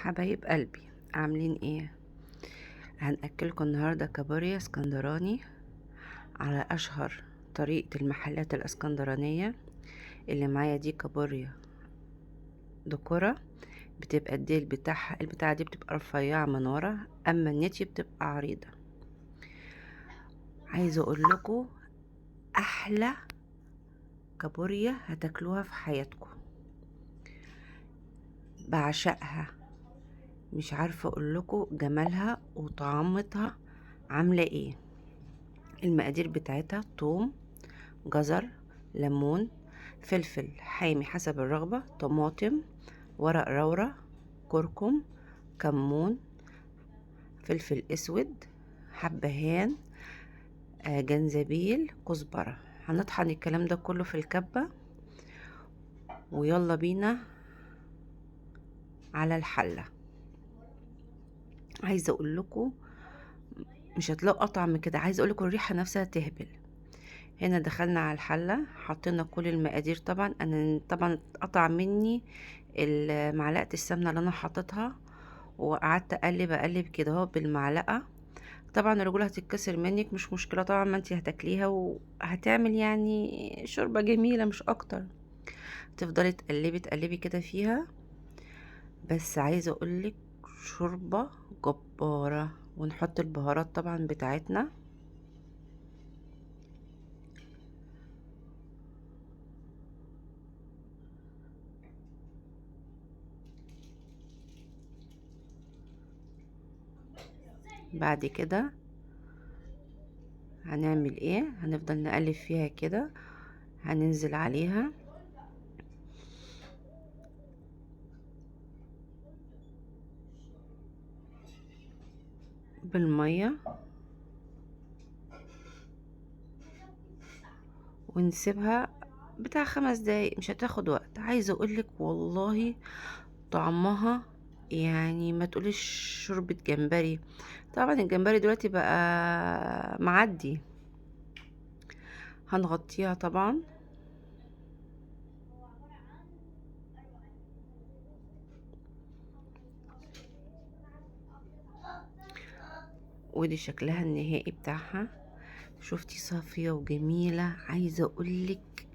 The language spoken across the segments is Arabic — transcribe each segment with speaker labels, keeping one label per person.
Speaker 1: حبايب قلبي، عاملين ايه؟ هنأكلكم النهاردة كابوريا اسكندراني على اشهر طريقة المحلات الاسكندرانية. اللي معايا دي كابوريا دكورة، بتبقى الديل بتاعها البتاعة دي بتبقى رفيعة من ورا، اما النتي بتبقى عريضة. عايزة اقول لكم احلى كابوريا هتاكلوها في حياتكم، بعشقها. مش عارفة اقول لكم جمالها وطعامتها عاملة ايه. المقادير بتاعتها: توم، جزر، ليمون، فلفل حامي حسب الرغبة، طماطم، ورق لورا، كركم، كمون، فلفل اسود، حبهان، جنزبيل، كزبرة. هنطحن الكلام ده كله في الكبة، ويلا بينا على الحلة. عايزة اقول لكم مش هتلاقوا اطعم من كده، عايزة اقول لكم الريحة نفسها تهبل. هنا دخلنا على الحلة، حطينا كل المقادير. طبعا انا قطع مني معلقة السمنة اللي انا حطيتها، وقعدت اقلب كده اهو بالمعلقة. طبعا الرجولة هتتكسر منك، مش مشكلة طبعا، ما انتي هتاكليها وهتعمل يعني شوربة جميلة مش اكتر. تفضلي تقلبي كده فيها. بس عايزة اقولك شوربة جبارة. ونحط البهارات طبعا بتاعتنا. بعد كده هنعمل ايه؟ هنفضل نقلب فيها كده. هننزل عليها بالمية ونسيبها بتاع 5 دقايق، مش هتاخد وقت. عايزة اقولك والله طعمها يعني ما تقوليش شوربة جمبري. طبعا الجمبري دلوقتي بقى معدي. هنغطيها طبعا. ودي شكلها النهائي بتاعها. شفتي صافية وجميلة. عايزة اقولك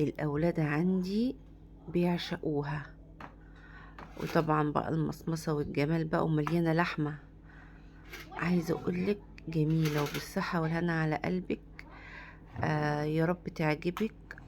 Speaker 1: الاولاد عندي بيعشقوها. وطبعا بقى المصمصة والجمال بقى، ومليانة لحمة. عايزة اقولك جميلة وبالصحة والهنا على قلبك. يا رب تعجبك.